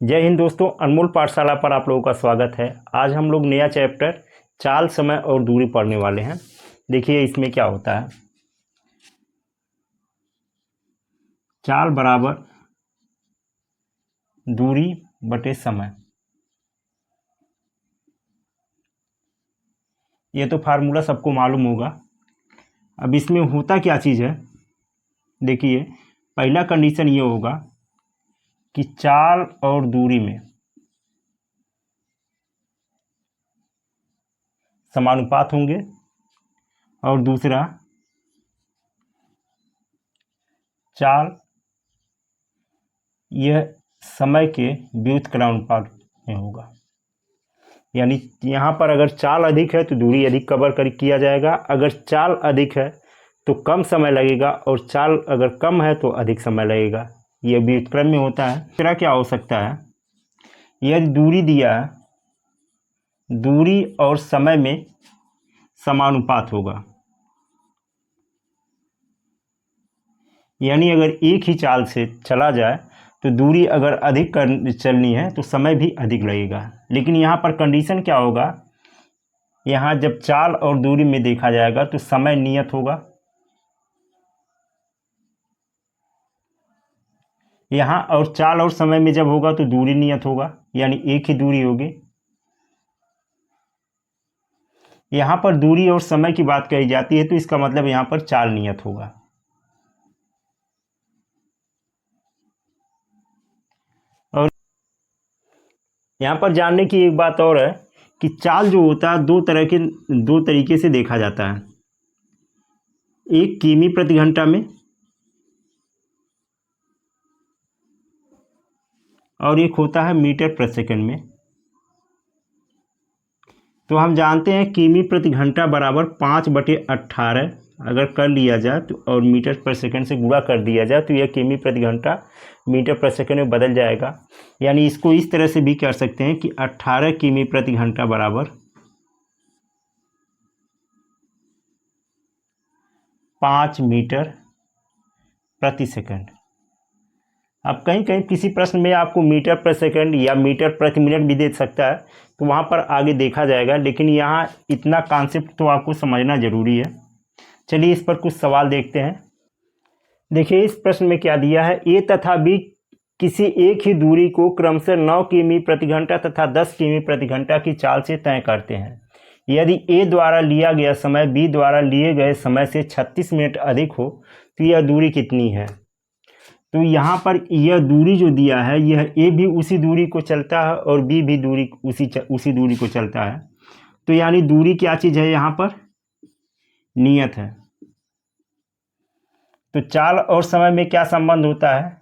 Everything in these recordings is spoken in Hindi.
जय हिंद दोस्तों, अनमोल पाठशाला पर आप लोगों का स्वागत है। आज हम लोग नया चैप्टर चाल, समय और दूरी पढ़ने वाले हैं। देखिए इसमें क्या होता है। चाल बराबर दूरी बटे समय, ये तो फार्मूला सबको मालूम होगा। अब इसमें होता क्या चीज़ है, देखिए पहला कंडीशन ये होगा कि चाल और दूरी में समानुपात होंगे, और दूसरा चाल यह समय के व्युत्क्रमानुपात में होगा। यानी यहाँ पर अगर चाल अधिक है तो दूरी अधिक कवर किया जाएगा, अगर चाल अधिक है तो कम समय लगेगा, और चाल अगर कम है तो अधिक समय लगेगा। ये व्युत्क्रम में होता है। तीसरा क्या हो सकता है, यदि दूरी दिया है, दूरी और समय में समानुपात होगा। यानी अगर एक ही चाल से चला जाए तो दूरी अगर अधिक चलनी है तो समय भी अधिक लगेगा। लेकिन यहाँ पर कंडीशन क्या होगा, यहाँ जब चाल और दूरी में देखा जाएगा तो समय नियत होगा। यहाँ और चाल और समय में जब होगा तो दूरी नियत होगा, यानी एक ही दूरी होगी। यहाँ पर दूरी और समय की बात कही जाती है तो इसका मतलब यहाँ पर चाल नियत होगा। और यहाँ पर जानने की एक बात और है कि चाल जो होता है दो तरीके से देखा जाता है। एक किमी प्रति घंटा में और एक होता है मीटर प्रति सेकंड में। तो हम जानते हैं किमी प्रति घंटा बराबर 5/18 अगर कर लिया जाए तो, और मीटर पर सेकंड से गुणा कर दिया जाए तो यह किमी प्रति घंटा मीटर प्रति सेकंड में बदल जाएगा। यानी इसको इस तरह से भी कर सकते हैं कि 18 किमी प्रति घंटा बराबर 5 मीटर प्रति सेकंड। अब कहीं कहीं किसी प्रश्न में आपको मीटर प्रति सेकंड या मीटर प्रति मिनट भी दे सकता है, तो वहाँ पर आगे देखा जाएगा। लेकिन यहाँ इतना कॉन्सेप्ट तो आपको समझना जरूरी है। चलिए इस पर कुछ सवाल देखते हैं। देखिए इस प्रश्न में क्या दिया है, ए तथा बी किसी एक ही दूरी को क्रमशः 9 किमी प्रति घंटा तथा 10 किमी प्रति घंटा की चाल से तय करते हैं। यदि ए द्वारा लिया गया समय बी द्वारा लिए गए समय से 36 मिनट अधिक हो तो यह दूरी कितनी है। तो यहाँ पर यह दूरी जो दिया है, यह ए भी उसी दूरी को चलता है और बी भी दूरी उसी दूरी को चलता है। तो यानी दूरी क्या चीज़ है, यहाँ पर नियत है। तो चाल और समय में क्या संबंध होता है,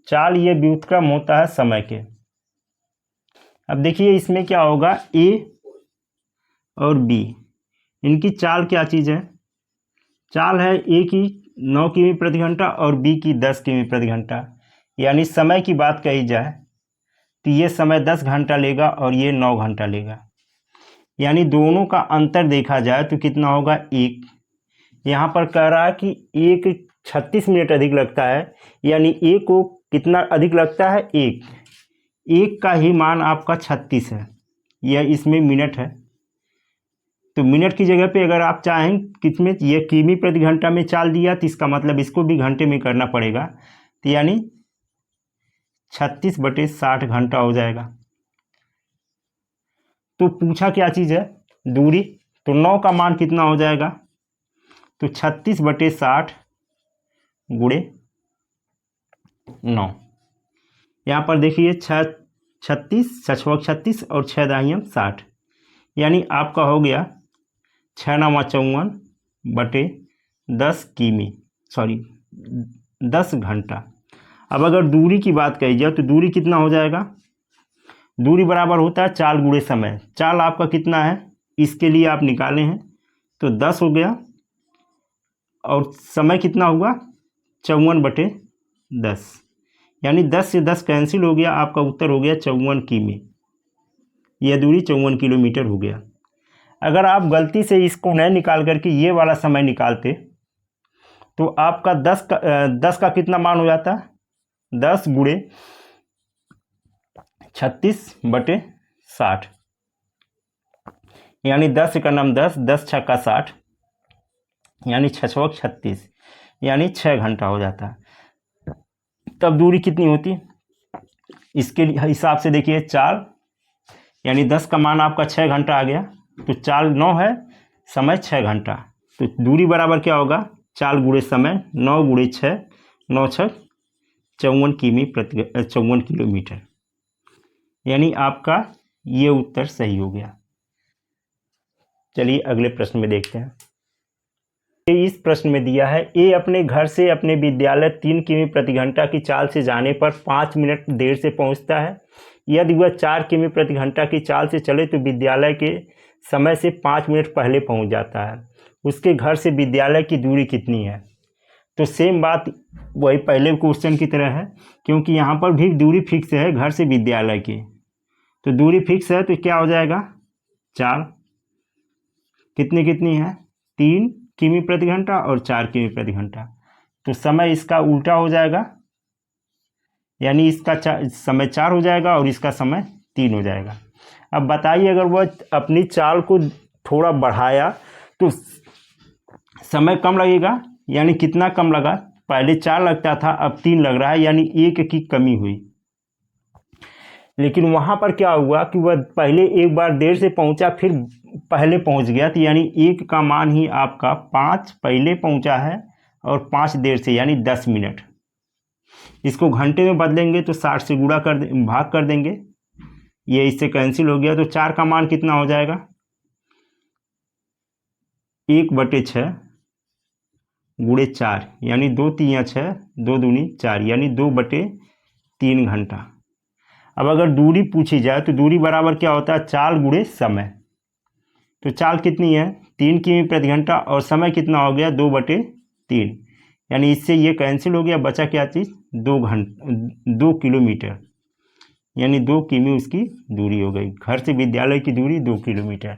चाल ये व्युत्क्रम होता है समय के। अब देखिए इसमें क्या होगा, ए और बी इनकी चाल क्या चीज़ है, चाल है ए की 9 किमी प्रति घंटा और बी की 10 किमी प्रति घंटा। यानी समय की बात कही जाए तो ये समय 10 घंटा लेगा और ये 9 घंटा लेगा। यानी दोनों का अंतर देखा जाए तो कितना होगा, एक। यहाँ पर कह रहा है कि एक 36 मिनट अधिक लगता है, यानी एक को कितना अधिक लगता है, एक का ही मान आपका 36 है। यह इसमें मिनट है, तो मिनट की जगह पे अगर आप चाहें कितने, ये किमी प्रति घंटा में चाल दिया तो इसका मतलब इसको भी घंटे में करना पड़ेगा। तो यानी 36/60 घंटा हो जाएगा। तो पूछा क्या चीज़ है, दूरी। तो 9 का मान कितना हो जाएगा, तो 36/60 गुणे 9। यहाँ पर देखिए 36 36 और 6 दाहियम 60, यानी आपका हो गया 6 9 54 10 किमी 10 घंटा। अब अगर दूरी की बात कही जाए तो दूरी कितना हो जाएगा, दूरी बराबर होता है चाल गुणे समय। चाल आपका कितना है, इसके लिए आप निकाले हैं तो 10 हो गया, और समय कितना हुआ 54/10, यानी 10 से 10 कैंसिल हो गया, आपका उत्तर हो गया 54 किमी। यह दूरी 54 किलोमीटर हो गया। अगर आप गलती से इसको नहीं निकाल करके ये वाला समय निकालते तो आपका 10 का कितना मान हो जाता, 10 गुणे 36/60, यानी 10 का नाम 10, 10 छक्का 60, यानी 6 36, यानी 6 घंटा हो जाता है। तब दूरी कितनी होती, इसके हिसाब से देखिए 4, यानी 10 का मान आपका 6 घंटा आ गया, तो 4 9 है, समय 6 घंटा, तो दूरी बराबर क्या होगा, 4 गुणे समय, 9 गुणे 6, 9 6 54 किलोमीटर, यानी आपका ये उत्तर सही हो गया। चलिए अगले प्रश्न में देखते हैं। इस प्रश्न में दिया है, ए अपने घर से अपने विद्यालय 3 किमी प्रति घंटा की चाल से जाने पर 5 मिनट देर से पहुंचता है। यदि वह 4 किमी प्रति घंटा की चाल से चले तो विद्यालय के समय से 5 मिनट पहले पहुंच जाता है। उसके घर से विद्यालय की दूरी कितनी है। तो सेम बात वही पहले क्वेश्चन की तरह है, क्योंकि यहाँ पर भी दूरी फिक्स है घर से विद्यालय की, तो दूरी फिक्स है तो क्या हो जाएगा 4, कितनी है 3 किमी प्रति घंटा और 4 किमी प्रति घंटा, तो समय इसका उल्टा हो जाएगा, यानी इसका समय 4 हो जाएगा और इसका समय 3 हो जाएगा। अब बताइए अगर वह अपनी चाल को थोड़ा बढ़ाया तो समय कम लगेगा, यानी कितना कम लगा, पहले 4 लगता था अब 3 लग रहा है, यानी 1 की कमी हुई। लेकिन वहाँ पर क्या हुआ कि वह पहले एक बार देर से पहुँचा फिर पहले पहुँच गया, तो यानी 1 का मान ही आपका 5 पहले पहुँचा है और 5 देर से, यानी 10 मिनट। इसको घंटे में बदलेंगे तो 60 से गुणा कर भाग कर देंगे, ये इससे कैंसिल हो गया, तो 4 का मान कितना हो जाएगा 1/6 गुणे 4, यानी 2 3 6, 2 दूनी 4, यानी 2/3 घंटा। अब अगर दूरी पूछी जाए तो दूरी बराबर क्या होता है, चाल गुणे समय, तो चाल कितनी है 3 किमी प्रति घंटा और समय कितना हो गया 2/3, यानी इससे ये कैंसिल हो गया, बचा क्या चीज़ 2 किलोमीटर, यानी 2 किमी उसकी दूरी हो गई, घर से विद्यालय की दूरी 2 किलोमीटर।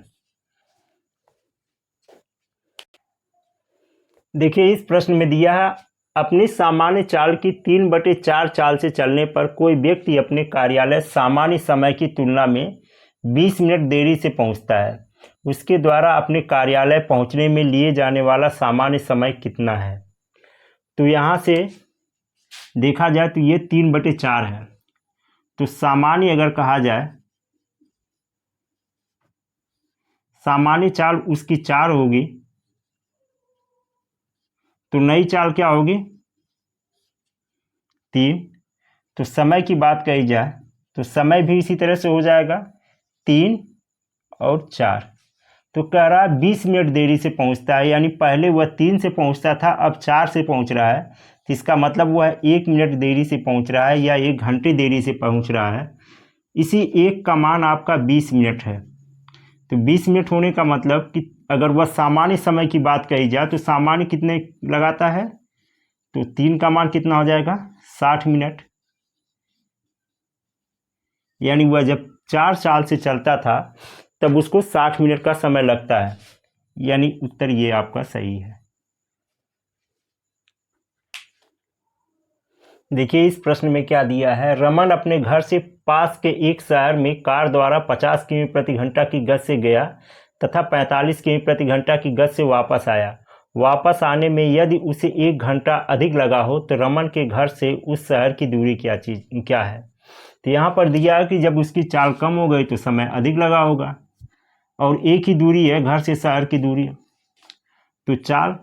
देखिए इस प्रश्न में दिया है, अपनी सामान्य चाल की 3/4 चाल से चलने पर कोई व्यक्ति अपने कार्यालय सामान्य समय की तुलना में 20 मिनट देरी से पहुंचता है। उसके द्वारा अपने कार्यालय पहुंचने में लिए जाने वाला सामान्य समय कितना है। तो यहाँ से देखा जाए तो ये 3/4 है, तो सामान्य अगर कहा जाए, सामान्य चाल उसकी 4 होगी, तो नई चाल क्या होगी 3। तो समय की बात कही जाए तो समय भी इसी तरह से हो जाएगा 3 और 4, तो कह रहा है 20 मिनट देरी से पहुंचता है, यानी पहले वह 3 से पहुंचता था अब 4 से पहुंच रहा है, तो इसका मतलब वह 1 मिनट देरी से पहुंच रहा है या 1 घंटे देरी से पहुंच रहा है। इसी 1 का मान आपका 20 मिनट है, तो 20 मिनट होने का मतलब कि अगर वह सामान्य समय की बात कही जाए तो सामान्य कितने लगाता है, तो 3 का मान कितना हो जाएगा 60 मिनट, यानी वह जब 4 साल से चलता था तब उसको 60 मिनट का समय लगता है, यानी उत्तर ये आपका सही है। देखिए इस प्रश्न में क्या दिया है, रमन अपने घर से पास के एक शहर में कार द्वारा 50 किमी प्रति घंटा की गति से गया तथा 45 किमी प्रति घंटा की गति से वापस आया। वापस आने में यदि उसे 1 घंटा अधिक लगा हो तो रमन के घर से उस शहर की दूरी क्या है। तो यहाँ पर दिया है कि जब उसकी चाल कम हो गई तो समय अधिक लगा होगा, और एक ही दूरी है घर से शहर की दूरी, तो चाल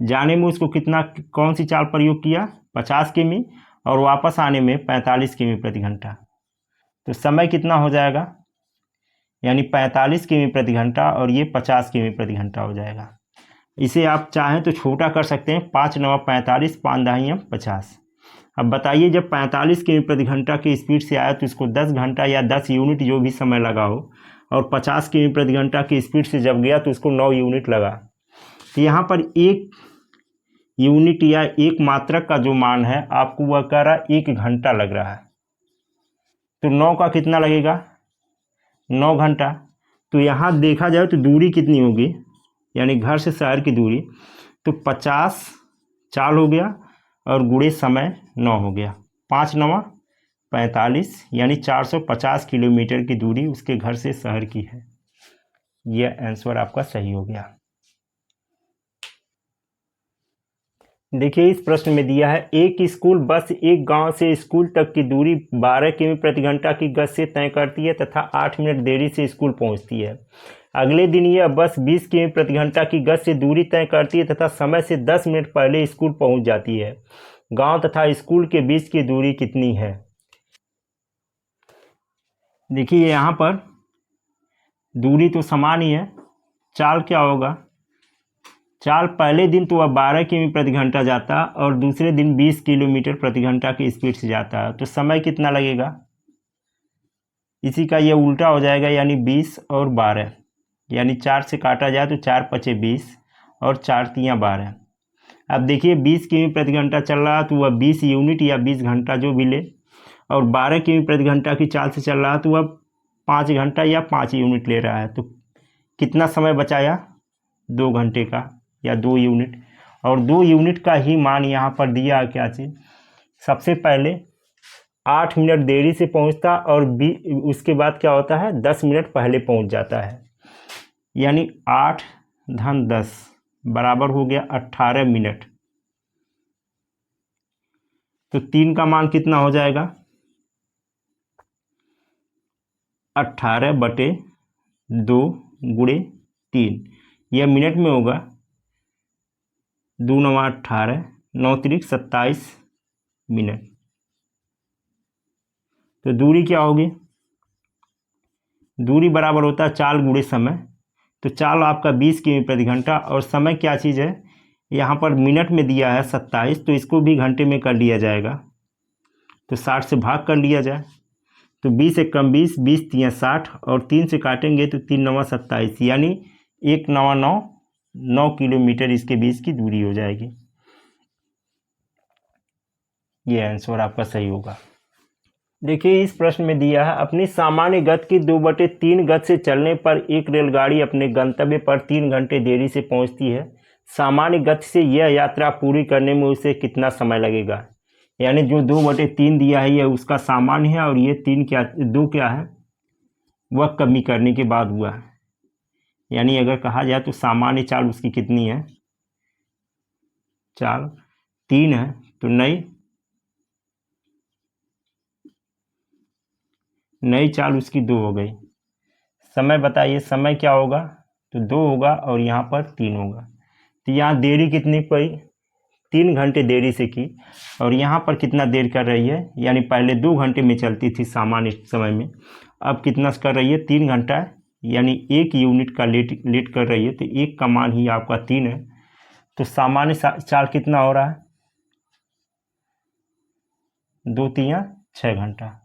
जाने में उसको कितना कौन सी चाल प्रयोग किया 50 किमी और वापस आने में 45 किमी प्रति घंटा, तो समय कितना हो जाएगा, यानी 45 किमी प्रति घंटा और ये 50 किमी प्रति घंटा हो जाएगा। इसे आप चाहें तो छोटा कर सकते हैं, 5 9 45, 5 10 50। अब बताइए जब 45 किमी प्रति घंटा की स्पीड से आया तो इसको 10 घंटा या 10 यूनिट जो भी समय लगा हो, और 50 किमी प्रति घंटा की स्पीड से जब गया तो उसको 9 यूनिट लगा। तो यहाँ पर 1 यूनिट या 1 मात्रक का जो मान है आपको वह कह रहा है 1 घंटा लग रहा है, तो 9 का कितना लगेगा 9 घंटा। तो यहाँ देखा जाए तो दूरी कितनी होगी, यानी घर से शहर की दूरी, तो 50 चाल हो गया और गुणे समय 9 हो गया, 5 9 45 यानी 450 किलोमीटर की दूरी उसके घर से शहर की है। यह आंसर आपका सही हो गया। देखिए इस प्रश्न में दिया है एक स्कूल बस एक गांव से स्कूल तक की दूरी 12 किमी प्रति घंटा की गति से तय करती है तथा 8 मिनट देरी से स्कूल पहुंचती है। अगले दिन यह बस 20 किमी प्रति घंटा की गति से दूरी तय करती है तथा समय से 10 मिनट पहले स्कूल पहुंच जाती है। गांव तथा स्कूल के बीच की दूरी कितनी है? देखिए यहाँ पर दूरी तो समान ही है। चाल क्या होगा? चाल पहले दिन तो वह 12 किमी प्रति घंटा जाता और दूसरे दिन 20 किलोमीटर प्रति घंटा की स्पीड से जाता है, तो समय कितना लगेगा? इसी का यह उल्टा हो जाएगा, यानी 20 और 12, यानी 4 से काटा जाए तो 4 पचे 20 और 4 तियाँ 12। अब देखिए 20 किमी प्रति घंटा चल रहा तो वह 20 यूनिट या 20 घंटा जो भी ले, और 12 किमी प्रति घंटा की चाल से चल रहा तो वह 5 घंटा या 5 यूनिट ले रहा है, तो कितना समय बचाया? 2 घंटे का या 2 यूनिट। और 2 यूनिट का ही मान यहाँ पर दिया क्या चीज़? सबसे पहले 8 मिनट देरी से पहुँचता और उसके बाद क्या होता है 10 मिनट पहले पहुँच जाता है, यानी 8 धन 10 बराबर हो गया 18 मिनट। तो 3 का मान कितना हो जाएगा? 18/2 गुणे 3, यह मिनट में होगा। 2 9 18, 9 3 27 मिनट। तो दूरी क्या होगी? दूरी बराबर होता है चाल गुणे समय। तो चाल आपका 20 किमी प्रति घंटा और समय क्या चीज़ है? यहाँ पर मिनट में दिया है 27, तो इसको भी घंटे में कर लिया जाएगा, तो 60 से भाग कर लिया जाए। तो 20 एक कम 20, 20 तियाँ 60 और 3 से काटेंगे तो 3 9 27, यानी 1 9 9 किलोमीटर इसके बीच की दूरी हो जाएगी। ये आंसर आपका सही होगा। देखिए इस प्रश्न में दिया है अपनी सामान्य गति की 2/3 गति से चलने पर एक रेलगाड़ी अपने गंतव्य पर 3 घंटे देरी से पहुंचती है। सामान्य गति से यह यात्रा पूरी करने में उसे कितना समय लगेगा? यानी जो 2/3 दिया है यह उसका सामान्य है और ये 2 क्या है वह कमी करने के बाद हुआ है। यानी अगर कहा जाए तो सामान्य चाल उसकी कितनी है? चाल 3 है, तो नई चाल उसकी 2 हो गई। समय बताइए, समय क्या होगा? तो 2 होगा और यहाँ पर 3 होगा। तो यहाँ देरी कितनी पड़ी? 3 घंटे देरी से की, और यहाँ पर कितना देर कर रही है? यानी पहले 2 घंटे में चलती थी सामान्य समय में, अब कितना कर रही है? 3 घंटा, यानी 1 यूनिट का लेट कर रही है। तो 1 का मान ही आपका 3 है। तो सामान्य चाल कितना हो रहा है? 2 तियाँ 6 घंटा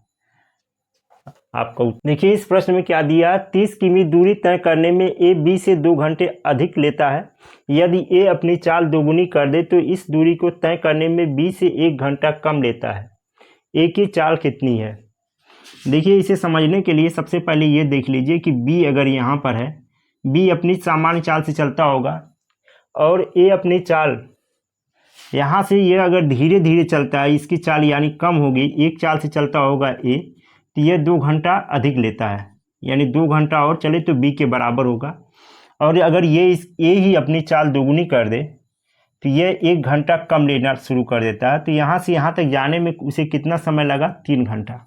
आपका। देखिए इस प्रश्न में क्या दिया? 30 किमी दूरी तय करने में ए बी से 2 घंटे अधिक लेता है। यदि ए अपनी चाल दोगुनी कर दे तो इस दूरी को तय करने में बी से 1 घंटा कम लेता है। ए की चाल कितनी है? देखिए इसे समझने के लिए सबसे पहले ये देख लीजिए कि बी अगर यहाँ पर है, बी अपनी सामान्य चाल से चलता होगा और ए अपनी चाल यहाँ से ये अगर धीरे धीरे चलता है, इसकी चाल यानी कम होगी, एक चाल से चलता होगा ए, तो ये 2 घंटा अधिक लेता है, यानी 2 घंटा और चले तो बी के बराबर होगा। और अगर ये ही अपनी चाल दोगुनी कर दे तो ये 1 घंटा कम लेना शुरू कर देता है। तो यहाँ से यहाँ तक जाने में उसे कितना समय लगा? 3 घंटा।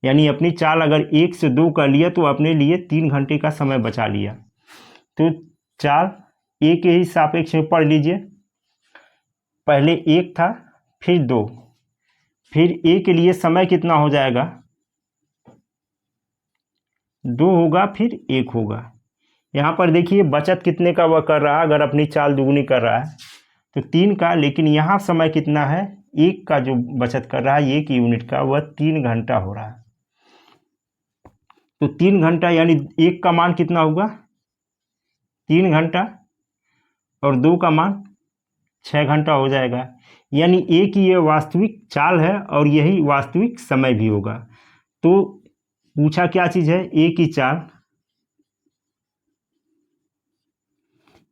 यानी अपनी चाल अगर 1 से 2 कर लिया तो अपने लिए 3 घंटे का समय बचा लिया। तो चाल ए के ही सापेक्ष में पढ़ लीजिए। पहले 1 था, फिर 2, फिर ए के लिए समय कितना हो जाएगा? 2 होगा, फिर 1 होगा। यहाँ पर देखिए बचत कितने का वह कर रहा है, अगर अपनी चाल दुगनी कर रहा है तो 3 का, लेकिन यहाँ समय कितना है? 1 का जो बचत कर रहा है 1 यूनिट का, वह 3 घंटा हो रहा है। तो 3 घंटा यानी 1 का मान कितना होगा? 3 घंटा और 2 का मान 6 घंटा हो जाएगा। यानी ए की यह वास्तविक चाल है और यही वास्तविक समय भी होगा। तो पूछा क्या चीज़ है? ए की चाल।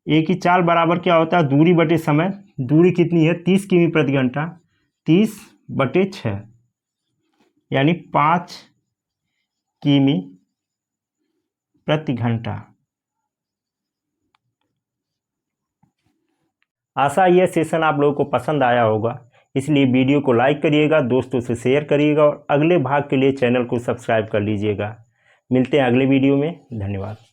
ए की चाल बराबर क्या होता है? दूरी बटे समय। दूरी कितनी है? 30 किमी प्रति घंटा, 30/6, यानी 5 किमी प्रति घंटा। आशा यह सेशन आप लोगों को पसंद आया होगा, इसलिए वीडियो को लाइक करिएगा, दोस्तों से शेयर करिएगा और अगले भाग के लिए चैनल को सब्सक्राइब कर लीजिएगा। मिलते हैं अगले वीडियो में। धन्यवाद।